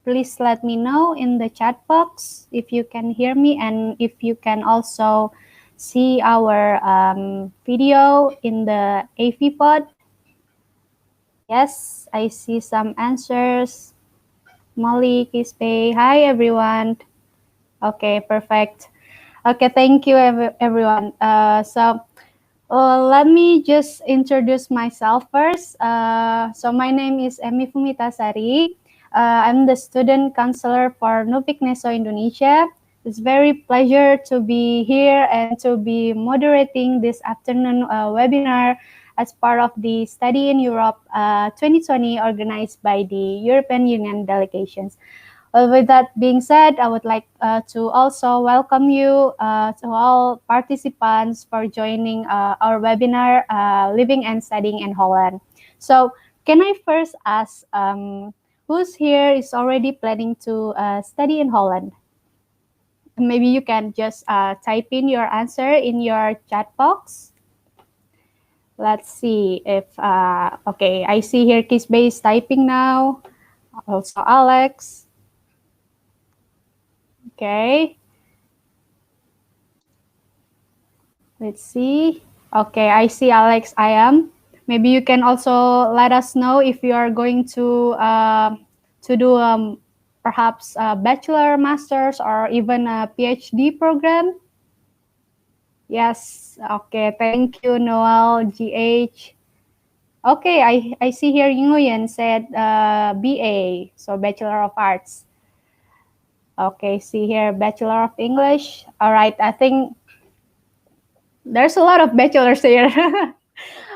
please let me know in the chat box if you can hear me and if you can also see our video in the AV pod. Yes, I see some answers. Molly, Kispe, hi everyone. Okay, perfect. Okay, thank you everyone. Let me just introduce myself first. So my name is Fumita Sari. I'm the student counselor for Nuffic Neso Indonesia. It's very pleasure to be here and to be moderating this afternoon webinar as part of the Study in Europe 2020 organized by the European Union delegations. Well, with that being said, I would like to also welcome you to all participants for joining our webinar, Living and Studying in Holland. So can I first ask, who's here is already planning to study in Holland? Maybe you can just type in your answer in your chat box. Let's see if, okay, I see here Kisbay is typing now. Also Alex. Okay. Let's see. Okay, I see Alex. I am. Maybe you can also let us know if you are going to do perhaps a bachelor, master's, or even a PhD program. Yes. Okay. Thank you, Noel GH. Okay, I see here Nguyen said BA, so Bachelor of Arts. Okay, see here Bachelor of English. All right, I think there's a lot of bachelors here.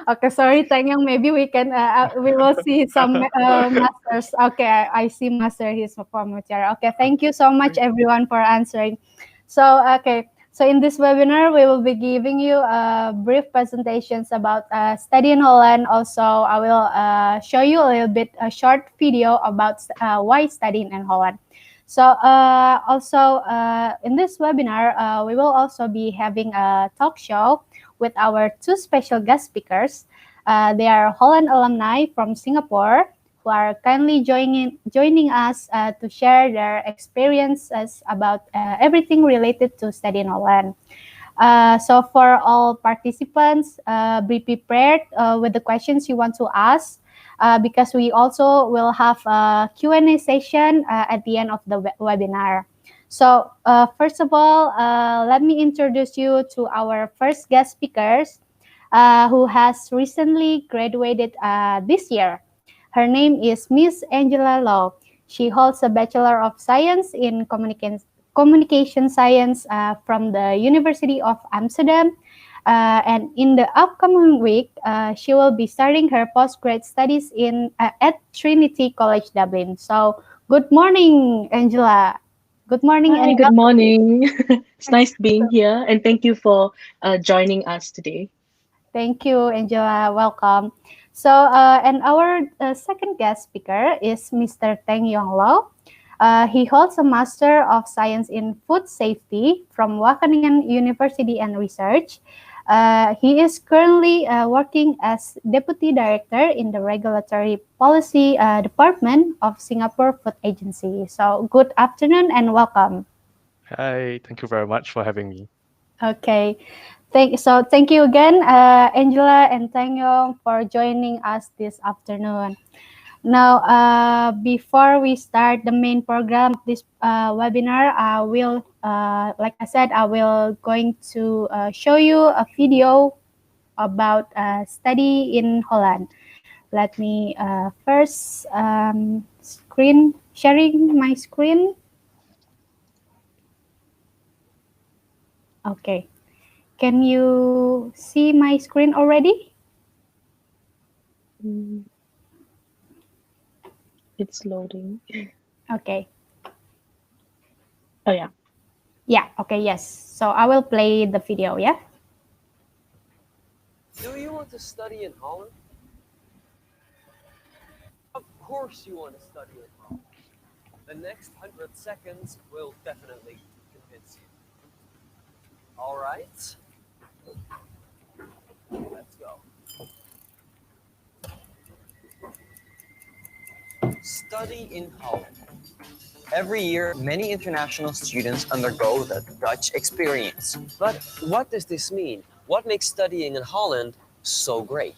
Okay, sorry, Teng Yong. Maybe we can we will see some masters. Okay, I see master his former chair. Okay, thank you so much everyone for answering. So okay, so in this webinar we will be giving you brief presentations about study in Holland. Also, I will show you a little bit a short video about why studying in Holland. So also in this webinar, we will also be having a talk show with our two special guest speakers. They are Holland alumni from Singapore who are kindly joining us to share their experiences about everything related to study in Holland. So for all participants, be prepared with the questions you want to ask. Because we also will have a Q&A session at the end of the webinar. So first of all, let me introduce you to our first guest speakers who has recently graduated this year. Her name is Miss Angela Law. She holds a Bachelor of Science in Communication Science from the University of Amsterdam. And in the upcoming week, she will be starting her postgrad studies at Trinity College Dublin. So, good morning, Angela. Good morning, Hi, and good welcome. morning. It's nice being here, and thank you for joining us today. Thank you, Angela. Welcome. So, and our second guest speaker is Mr. Teng Yong Lo. He holds a Master of Science in Food Safety from Wageningen University and Research. He is currently working as Deputy Director in the Regulatory Policy Department of Singapore Food Agency. So, good afternoon and welcome. Hi, thank you very much for having me. Okay. Thank you again, Angela and Teng Yong, for joining us this afternoon. Now, before we start the main program of this webinar, like I said, I will going to show you a video about study in Holland. Let me first sharing my screen. Okay. Can you see my screen already? It's loading. Okay. Oh, yeah. Yeah, okay, yes. So I will play the video, yeah? Do you want to study in Holland? Of course you want to study in Holland. The next 100 seconds will definitely convince you. All right? Let's go. Study in Holland. Every year, many international students undergo the Dutch experience. But what does this mean? What makes studying in Holland so great?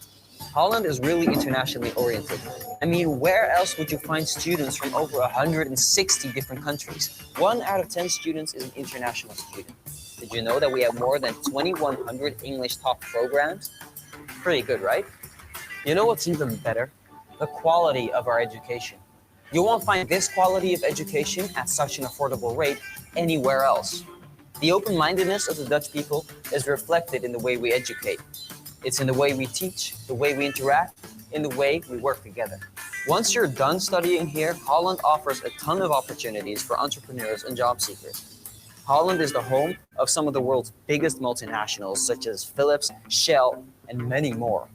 Holland is really internationally oriented. I mean, where else would you find students from over 160 different countries? 1 out of 10 students is an international student. Did you know that we have more than 2,100 English top programs? Pretty good, right? You know what's even better? The quality of our education. You won't find this quality of education at such an affordable rate anywhere else. The open-mindedness of the Dutch people is reflected in the way we educate. It's in the way we teach, the way we interact, in the way we work together. Once you're done studying here, Holland offers a ton of opportunities for entrepreneurs and job seekers. Holland is the home of some of the world's biggest multinationals, such as Philips, Shell, and many more.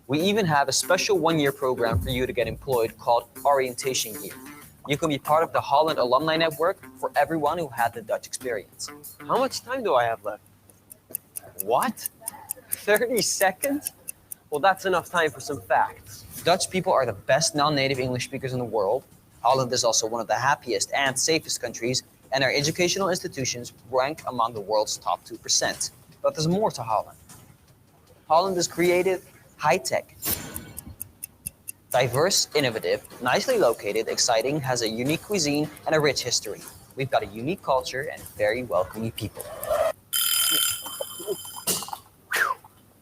We even have a special one-year program for you to get employed called Orientation Year. You can be part of the Holland Alumni Network for everyone who had the Dutch experience. How much time do I have left? What? 30 seconds? Well, that's enough time for some facts. Dutch people are the best non-native English speakers in the world. Holland is also one of the happiest and safest countries, and our educational institutions rank among the world's top 2%. But there's more to Holland. Holland is creative, high-tech, diverse, innovative, nicely located, exciting, has a unique cuisine and a rich history. We've got a unique culture and very welcoming people.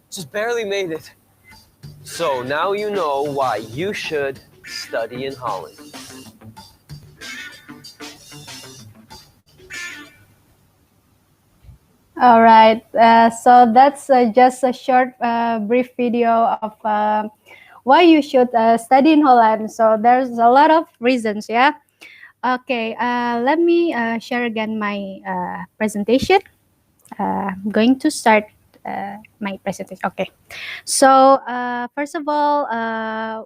Just barely made it. So now you know why you should study in Holland. All right. So that's just a short, brief video of why you should study in Holland. So there's a lot of reasons, yeah. Okay. Let me share again my presentation. I'm going to start my presentation. Okay. So first of all, I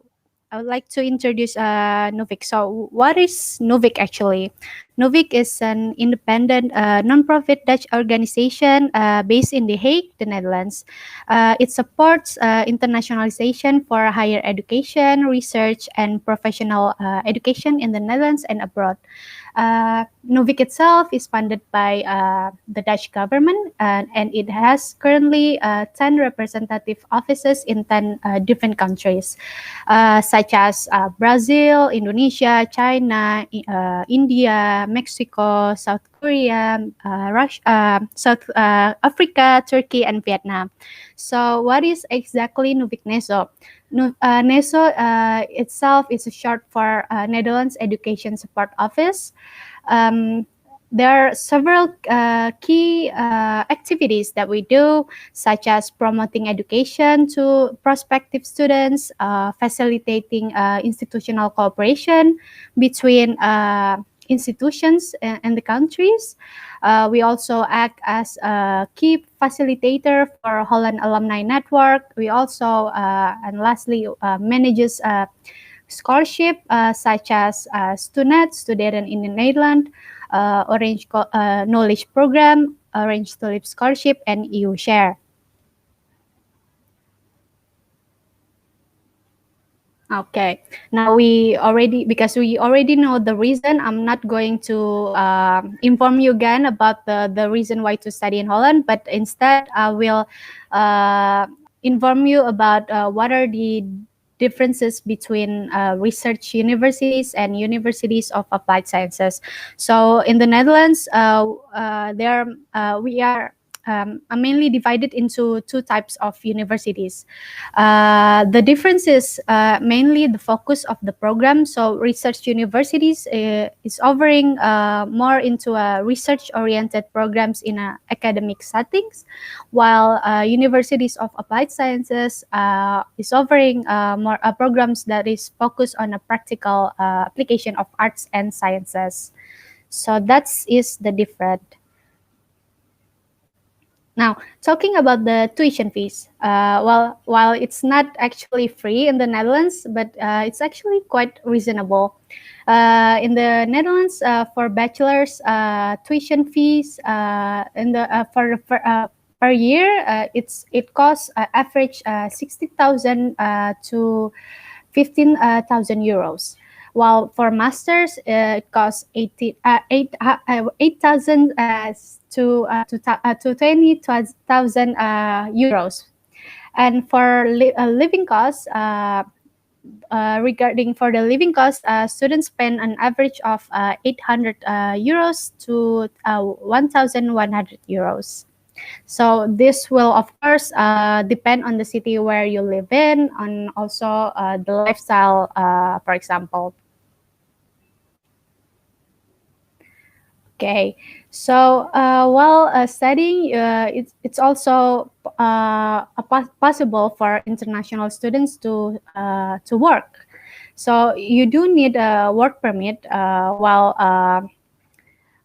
would like to introduce Nuffic. So what is Novik actually? Novik is an independent non-profit Dutch organization based in The Hague, the Netherlands. It supports internationalization for higher education, research, and professional education in the Netherlands and abroad. Novik itself is funded by the Dutch government, and it has currently 10 representative offices in 10 different countries, such as Brazil, Indonesia, China, India, Mexico, South Korea, Russia, South Africa, Turkey, and Vietnam. So what is exactly Novik Neso? Neso itself is a short for Netherlands Education Support Office. There are several key activities that we do, such as promoting education to prospective students, facilitating institutional cooperation between institutions and the countries. We also act as a key facilitator for Holland Alumni Network. We also, and lastly, manages scholarship such as Student in the Netherlands, Orange Knowledge Program, Orange Tulip Scholarship, and EU Share. Okay, now because we already know the reason, I'm not going to inform you again about the reason why to study in Holland, but instead I will inform you about what are the differences between research universities and universities of applied sciences. So in the Netherlands, we are mainly divided into two types of universities. The difference is mainly the focus of the program. So research universities is offering more into research-oriented programs in academic settings, while universities of applied sciences is offering more programs that is focused on a practical application of arts and sciences. So that is the difference. Now, talking about the tuition fees, while it's not actually free in the Netherlands, but it's actually quite reasonable. In the Netherlands, for bachelor's tuition fees per year, it costs average 60,000 to 15,000 euros. while for masters it costs 8,000 to 20,000 euros. And for living costs, regarding for the living cost, students spend an average of 800 euros to 1,100 euros. So this will, of course, depend on the city where you live in, and also the lifestyle, for example. Okay, so while studying, it's also possible for international students to work. So you do need a work permit while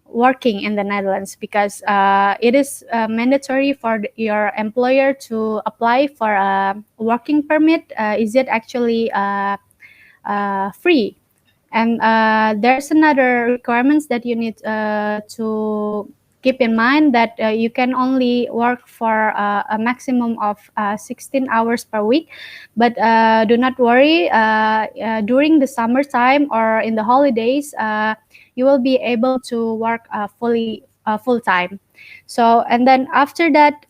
working in the Netherlands, because it is mandatory for your employer to apply for a working permit. Is it actually free? And there's another requirements that you need to keep in mind, that you can only work for a maximum of 16 hours per week. But do not worry, during the summertime or in the holidays, you will be able to work full time. So, and then after that,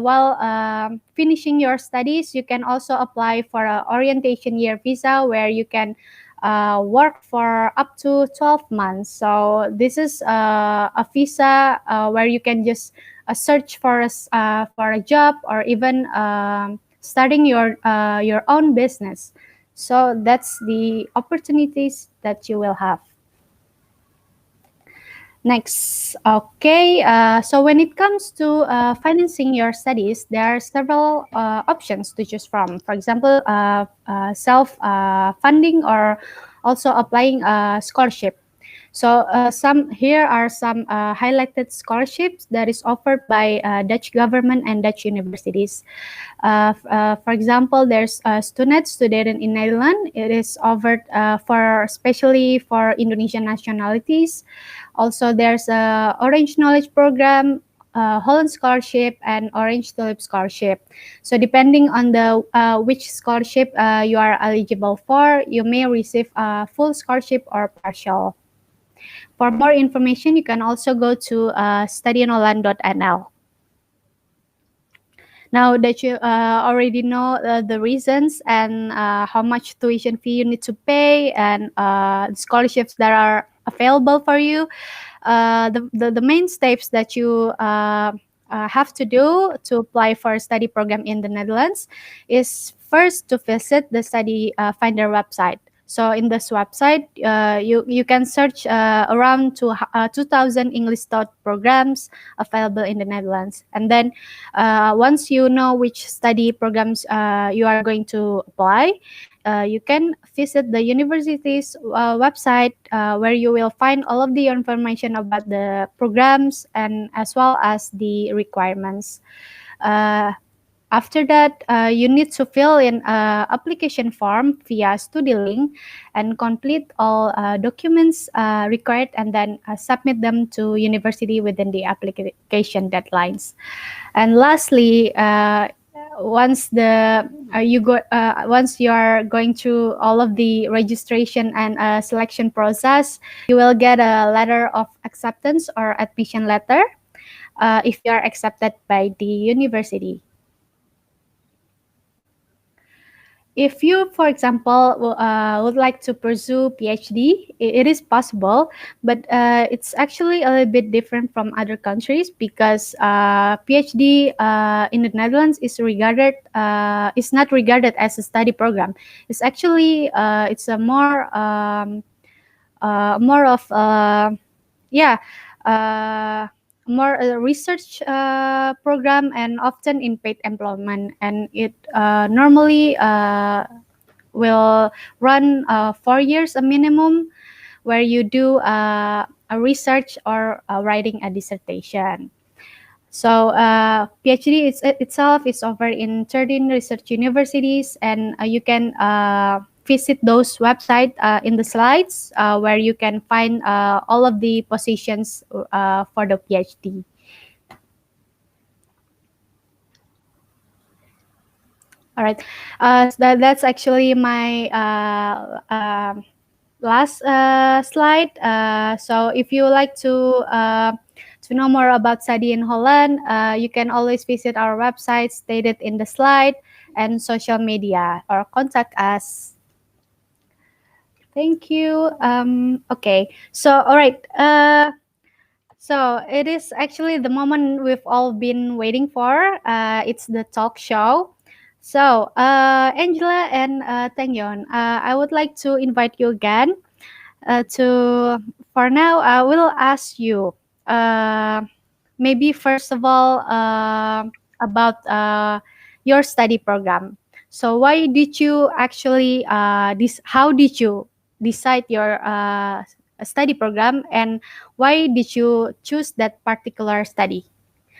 while finishing your studies, you can also apply for an orientation year visa, where you can work for up to 12 months. So this is a visa where you can just search for a job, or even starting your own business. So that's the opportunities that you will have. Next, okay. So when it comes to financing your studies, there are several options to choose from. For example, self-funding, or also applying a scholarship. So here are some highlighted scholarships that is offered by Dutch government and Dutch universities. For example, there's student in Netherlands. It is offered especially for Indonesian nationalities. Also, there's a Orange Knowledge Program, Holland Scholarship, and Orange Tulip Scholarship. So depending on the which scholarship you are eligible for, you may receive a full scholarship or partial. For more information, you can also go to studyinholland.nl. Now that you already know the reasons and how much tuition fee you need to pay, and the scholarships that are available for you, the main steps that you have to do to apply for a study program in the Netherlands is first to visit the study finder website. So in this website, you can search around 2,000 English taught programs available in the Netherlands. And then once you know which study programs you are going to apply, you can visit the university's website, where you will find all of the information about the programs and as well as the requirements. After that, you need to fill in an application form via StudyLink and complete all documents required, and then submit them to university within the application deadlines. And lastly, once once you are going through all of the registration and selection process, you will get a letter of acceptance or admission letter if you are accepted by the university. If you, for example, would like to pursue PhD, it is possible, but it's actually a little bit different from other countries, because PhD in the Netherlands is not regarded as a study program. It's actually it's a more of more a research program, and often in paid employment, and it normally will run 4 years a minimum, where you do a research or writing a dissertation. So PhD itself is offered in 13 research universities, and you can visit those websites in the slides, where you can find all of the positions for the PhD. All right, so that's actually my last slide. So if you like to know more about study in Holland, you can always visit our website stated in the slide and social media or contact us. Thank you. Okay. So all right. So it is actually the moment we've all been waiting for. It's the talk show. So Angela and Teng, I would like to invite you again for now, I will ask you, maybe first of all, about your study program. So why did you actually, how did you decide your study program, and why did you choose that particular study?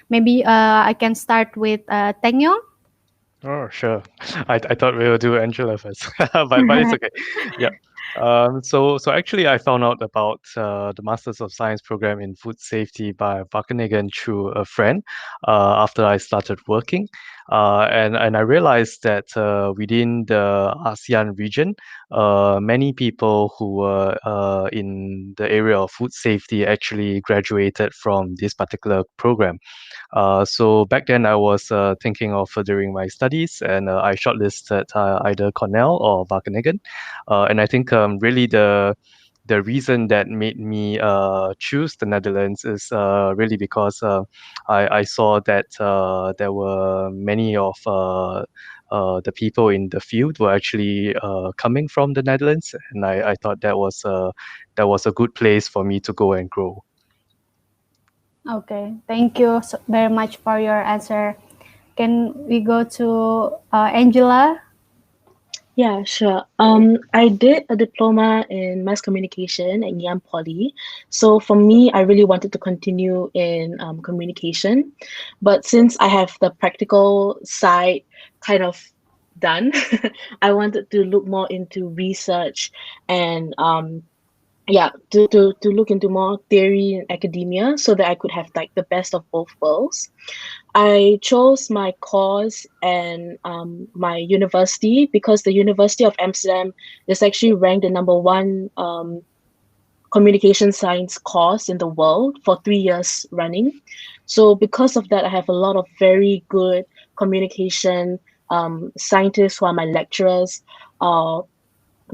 Maybe I can start with Teng. Oh, sure. I thought we would do Angela first, but it's okay. Yeah. So actually, I found out about the Masters of Science program in Food Safety by Wageningen through a friend after I started working, and I realized that within the ASEAN region, many people who were in the area of food safety actually graduated from this particular program. So back then, I was thinking of furthering my studies, and I shortlisted either Cornell or Wageningen. And I think really the reason that made me choose the Netherlands is really because I saw that there were many of the people in the field were actually coming from the Netherlands, and I thought that was a good place for me to go and grow. Okay, thank you very much for your answer. Can we go to Angela? Yeah, sure. I did a diploma in mass communication at Yam Poly. So for me, I really wanted to continue in communication. But since I have the practical side kind of done, I wanted to look more into research and to look into more theory and academia so that I could have like the best of both worlds. I chose my course and my university because the University of Amsterdam is actually ranked the number one communication science course in the world for 3 years running. So because of that, I have a lot of very good communication scientists who are my lecturers,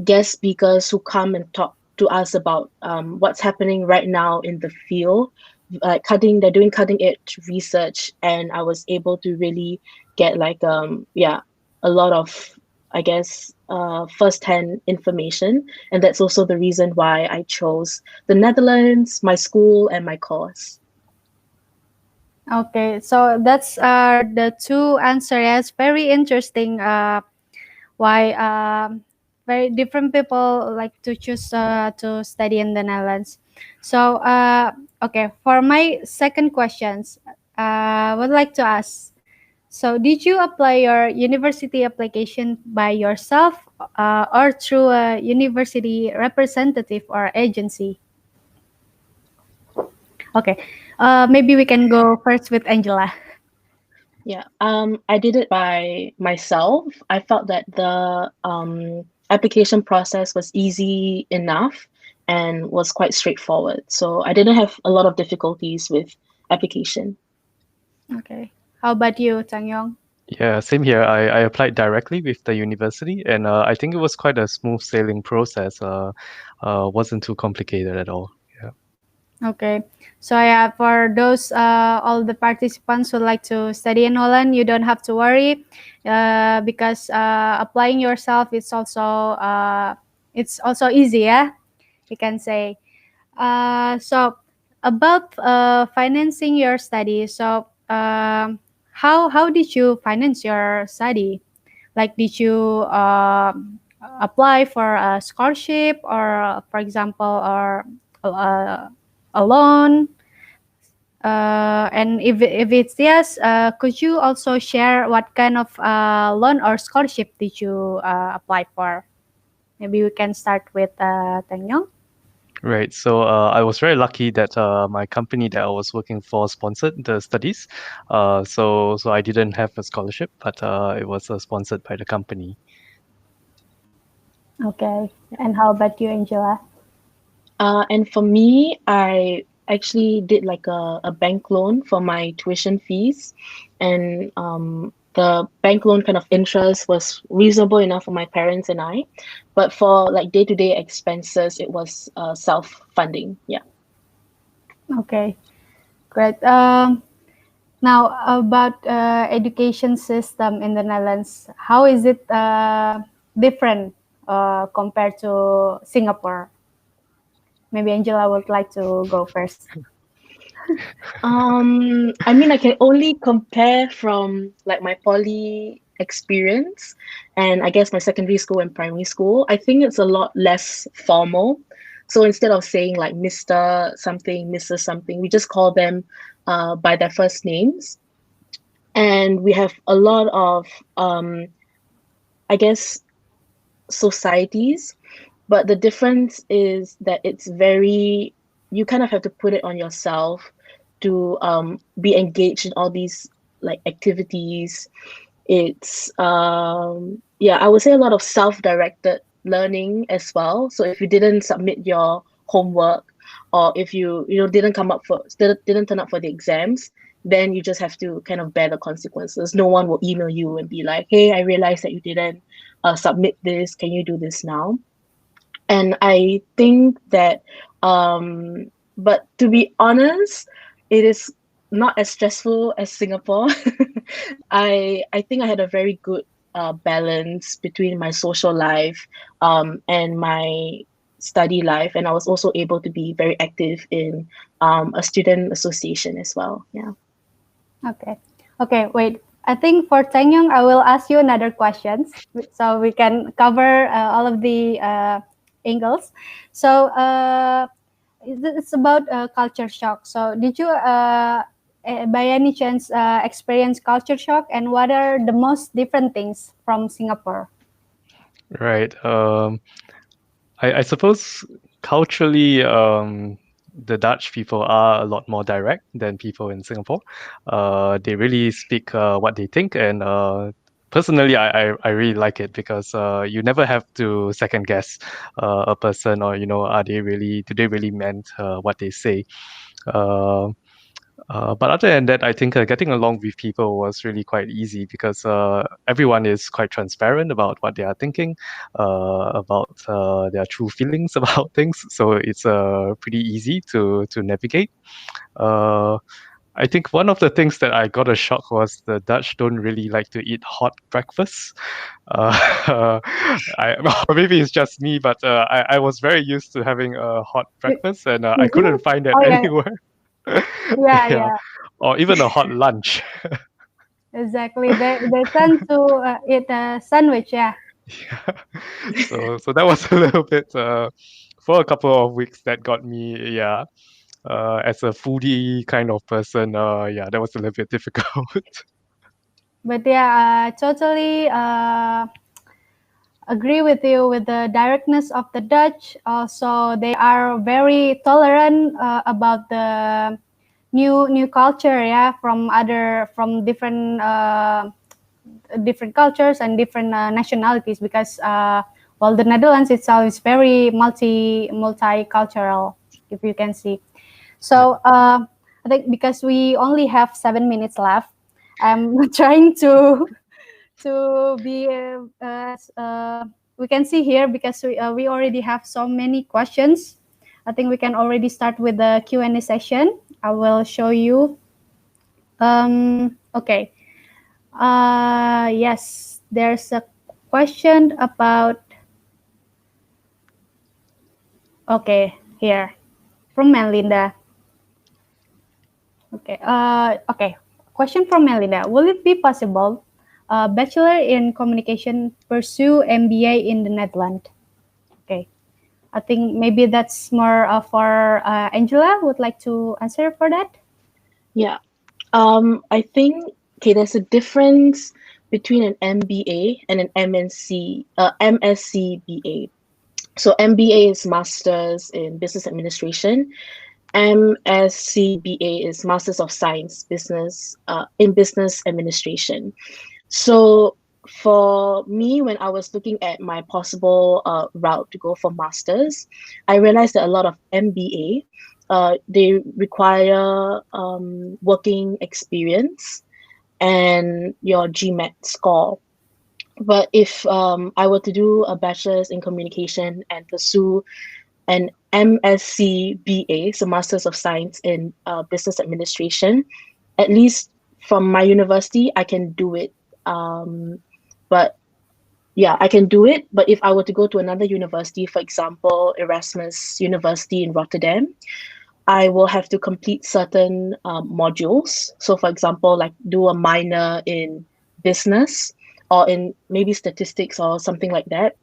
guest speakers who come and talk to us about what's happening right now in the field. They're doing cutting edge research, and I was able to really get a lot of, I guess, first-hand information, and that's also the reason why I chose the Netherlands, my school, and my course. Okay, so that's the two answers. Very interesting. Why very different people like to choose to study in the Netherlands. So okay, for my second questions, I would like to ask. So did you apply your university application by yourself or through a university representative or agency? Okay, maybe we can go first with Angela. Yeah, I did it by myself. I felt that the application process was easy enough and was quite straightforward. So I didn't have a lot of difficulties with application. Okay, how about you, Tang Yong? Yeah, same here. I applied directly with the university, and I think it was quite a smooth sailing process. Wasn't too complicated at all. Yeah. Okay, so yeah, for those all the participants who like to study in Holland, you don't have to worry because applying yourself is also easy, yeah, you can say. So about financing your study, so how did you finance your study? Like, did you apply for a scholarship, or for example, or a loan? And if it's yes, could you also share what kind of loan or scholarship did you apply for? Maybe we can start with Teng Yong. Right. So I was very lucky that my company that I was working for sponsored the studies. So I didn't have a scholarship, but it was sponsored by the company. Okay. And how about you, Angela? And for me, I actually did like a bank loan for my tuition fees, and the bank loan kind of interest was reasonable enough for my parents and I, but for like day-to-day expenses, it was self-funding. Yeah. Okay, great. Now about education system in the Netherlands, how is it different compared to Singapore? Maybe Angela would like to go first. I mean, I can only compare from like my poly experience and I guess my secondary school and primary school. I think it's a lot less formal. So instead of saying like Mr. something, Mrs. something, we just call them by their first names. And we have a lot of, I guess, societies, but the difference is that it's very, you kind of have to put it on yourself to be engaged in all these like activities. It's yeah, I would say a lot of self-directed learning as well. So if you didn't submit your homework, or if you didn't come up for didn't turn up for the exams, then you just have to kind of bear the consequences. No one will email you and be like, hey, I realized that you didn't submit this, can you do this now? And I think that but to be honest, it is not as stressful as Singapore. I think I had a very good balance between my social life and my study life, and I was also able to be very active in a student association as well. Yeah. Okay. Okay, wait. I think for Teng Yong, I will ask you another questions so we can cover all of the angles. So it's about culture shock. So did you, by any chance, experience culture shock, and what are the most different things from Singapore? Right. I suppose culturally, the Dutch people are a lot more direct than people in Singapore. They really speak what they think, and personally, I really like it because you never have to second guess a person, or do they really meant what they say. Uh, but other than that, I think getting along with people was really quite easy because everyone is quite transparent about what they are thinking, about their true feelings about things. So it's pretty easy to navigate. Uh, I think one of the things that I got a shock was the Dutch don't really like to eat hot breakfast. Or maybe it's just me, but I was very used to having a hot breakfast, and I couldn't find that Oh yeah, anywhere. yeah, Yeah, yeah. or even a hot lunch. Exactly. They tend to eat a sandwich. Yeah. Yeah. So that was a little bit for a couple of weeks that got me, yeah. As a foodie kind of person, yeah, that was a little bit difficult. But yeah, totally agree with you with the directness of the Dutch. Also, they are very tolerant about the new culture. Yeah, from different cultures and different nationalities, because well, the Netherlands itself is very multicultural, if you can see. So I think because we only have 7 minutes left, I'm trying to be we can see here, because we already have so many questions. I think we can already start with the Q&A session. I will show you. Okay. Yes, there's a question about, okay, here from Melinda. Okay. Okay. Question from Melinda. Will it be possible, bachelor in communication pursue MBA in the Netherlands? Okay. I think maybe that's more for Angela. Would like to answer for that? Yeah. I think okay, there's a difference between an MBA and an MSc BA. So MBA is Masters in Business Administration. MSc BA is Masters of Science in Business Administration. So for me, when I was looking at my possible route to go for masters, I realized that a lot of MBA, they require working experience and your GMAT score. But if I were to do a bachelor's in communication and pursue an MSc BA, so Masters of Science in Business Administration, at least from my university, I can do it. But yeah, I can do it. But if I were to go to another university, for example, Erasmus University in Rotterdam, I will have to complete certain modules. So, for example, like do a minor in business or in maybe statistics or something like that.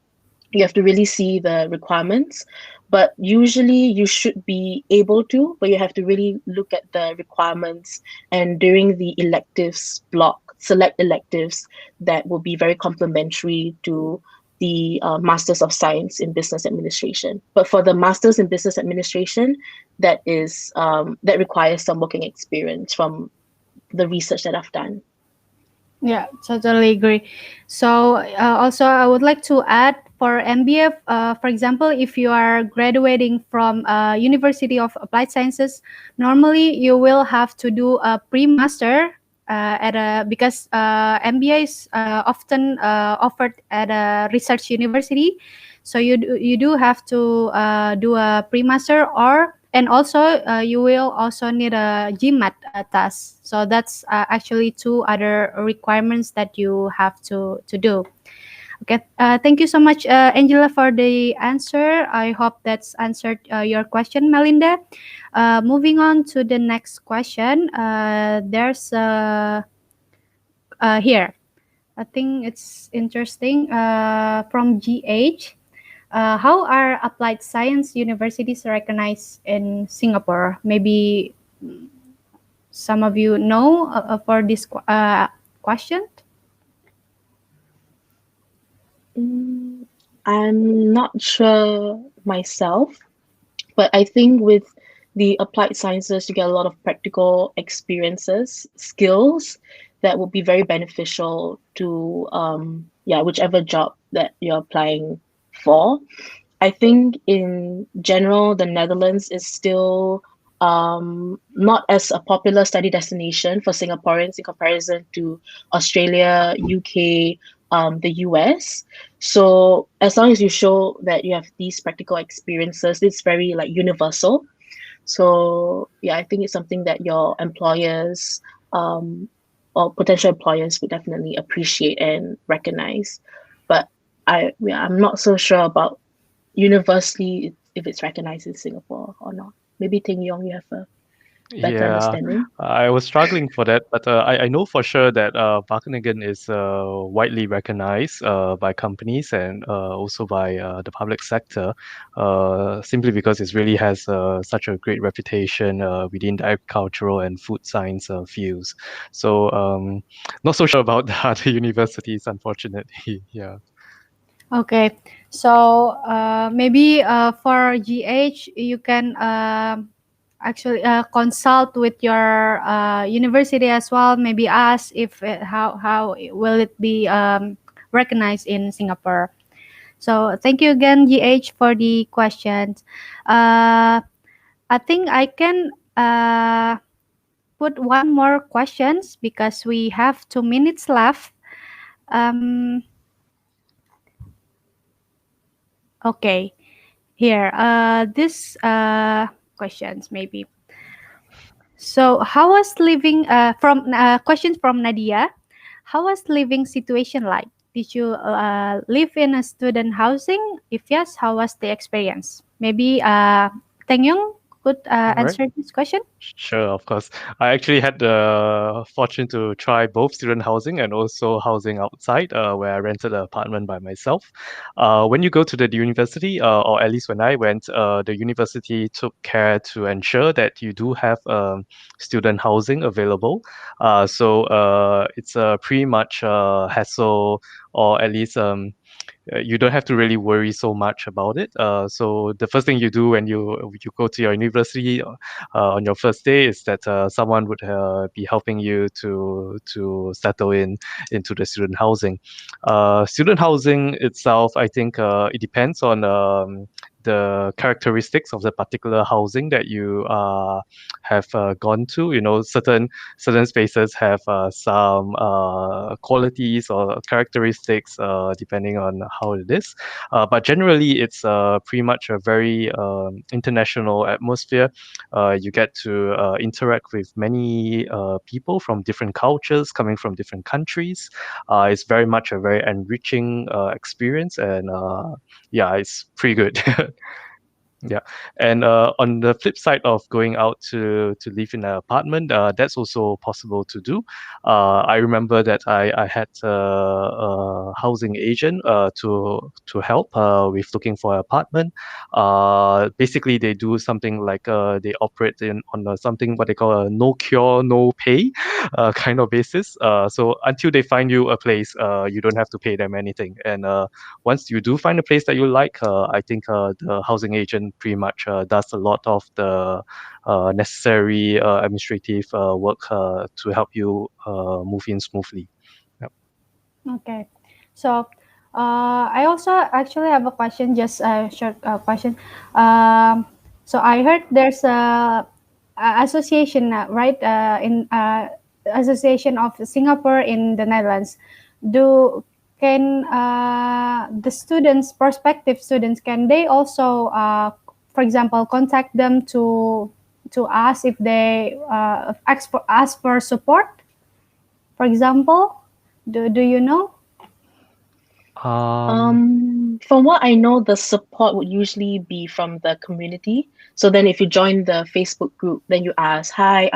You have to really see the requirements, but usually you should be able to, but you have to really look at the requirements, and during the electives block, select electives that will be very complementary to the Masters of Science in Business Administration. But for the Masters in Business Administration, that is that requires some working experience from the research that I've done. Yeah, totally agree. So also I would like to add for MBA, for example, if you are graduating from University of Applied Sciences, normally you will have to do a pre-master because MBA is often offered at a research university. So you do have to do a pre-master, and also you will also need a GMAT test. So that's actually two other requirements that you have to do. Okay, thank you so much, Angela, for the answer. I hope that's answered your question, Melinda. Moving on to the next question. There's here. I think it's interesting from GH. How are applied science universities recognized in Singapore? Maybe some of you know for this question. I'm not sure myself, but I think with the applied sciences, you get a lot of practical experiences, skills that would be very beneficial to whichever job that you're applying for. I think in general, the Netherlands is still not as a popular study destination for Singaporeans in comparison to Australia, UK, the US. So as long as you show that you have these practical experiences, it's very like universal. So yeah, I think it's something that your employers or potential employers would definitely appreciate and recognize. But I'm not so sure about universally if it's recognized in Singapore or not. Maybe Teng Yong, you have a better Yeah, understanding. I was struggling for that, but I know for sure that Wageningen is widely recognized by companies and also by the public sector, simply because it really has such a great reputation within the agricultural and food science fields. So not so sure about the other universities, unfortunately. Yeah. Okay, so maybe for GH, you can actually consult with your university as well. Maybe ask if how will it be recognized in Singapore. So thank you again, GH, for the questions. I think I can put one more questions because we have 2 minutes left. Okay, here this questions maybe. So how was living from questions from Nadia? How was living situation like? Did you live in a student housing? If yes, how was the experience? Maybe Teng Yong could All right. answer this question. Sure, of course. I actually had the fortune to try both student housing and also housing outside, where I rented an apartment by myself. When you go to the university, or at least when I went, the university took care to ensure that you do have student housing available. So it's pretty much hassle, or at least you don't have to really worry so much about it. So the first thing you do when you go to your university on your first day is that someone would be helping you to settle into the student housing. Student housing itself, I think it depends on the characteristics of the particular housing that you have gone to. You know, certain spaces have some qualities or characteristics depending on how it is. But generally, it's pretty much a very international atmosphere. You get to interact with many people from different cultures, coming from different countries. It's very much a very enriching experience, and yeah, it's pretty good. Yeah, and on the flip side of going out to live in an apartment, that's also possible to do. I remember that I had a housing agent to help with looking for an apartment. Basically, they do something like they operate on something what they call a no cure, no pay kind of basis. So until they find you a place, you don't have to pay them anything, and once you do find a place that you like, I think the housing agent pretty much does a lot of the necessary administrative work to help you move in smoothly. Yep. Okay. So, I also actually have a question, just a short question. So I heard there's a association, right? In Association of Singapore in the Netherlands. Do can the students, prospective students, can they also, for example, contact them to ask if they ask for support? For example, do you know? From what I know, the support would usually be from the community. So then if you join the Facebook group, then you ask, "Hi,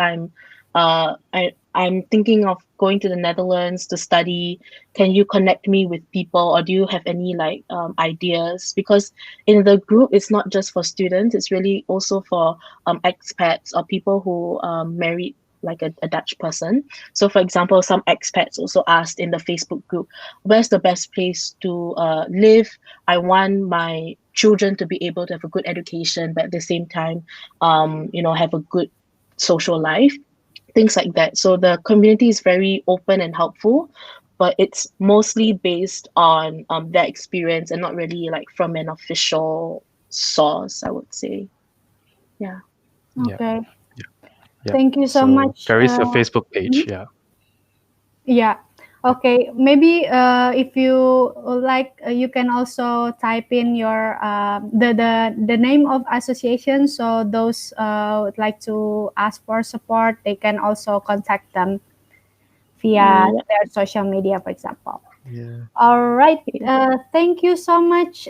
I'm thinking of going to the Netherlands to study. Can you connect me with people, or do you have any like ideas?" Because in the group, it's not just for students; it's really also for expats or people who married like a Dutch person. So, for example, some expats also asked in the Facebook group, "Where's the best place to live? I want my children to be able to have a good education, but at the same time, have a good social life." Things like that. So the community is very open and helpful, but it's mostly based on their experience and not really like from an official source, I would say. Yeah. Okay. Yeah. Thank you so much. There is a Facebook page. mhm. Yeah. Yeah. Okay. Maybe if you like, you can also type in your the name of association. So those would like to ask for support, they can also contact them via Yeah. their social media, for example. Yeah. All right. Thank you so much,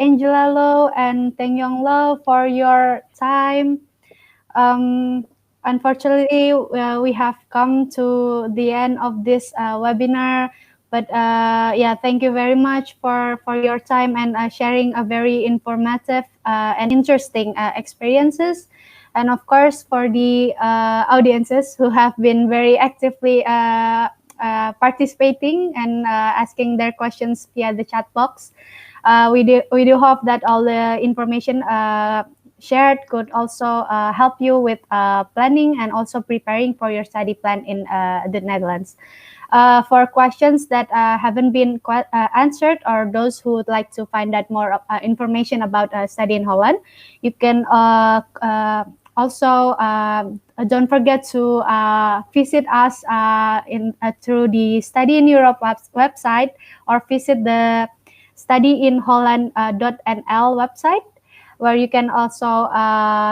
Angela Lo and Teng Yong Lo, for your time. Unfortunately, we have come to the end of this webinar. But yeah, thank you very much for your time and sharing a very informative and interesting experiences. And of course, for the audiences who have been very actively participating and asking their questions via the chat box. We do hope that all the information shared could also help you with planning and also preparing for your study plan in the Netherlands. For questions that haven't been answered, or those who would like to find out more information about study in Holland, you can also don't forget to visit us through the Study in Europe website, or visit the studyinholland.nl website, where you can also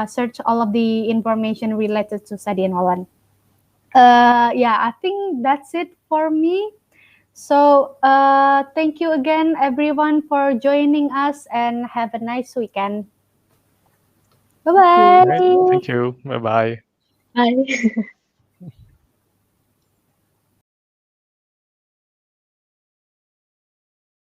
search all of the information related to study in Holland. Yeah, I think that's it for me. So thank you again, everyone, for joining us, and have a nice weekend. Bye-bye. All right. Thank you. Bye bye. Bye.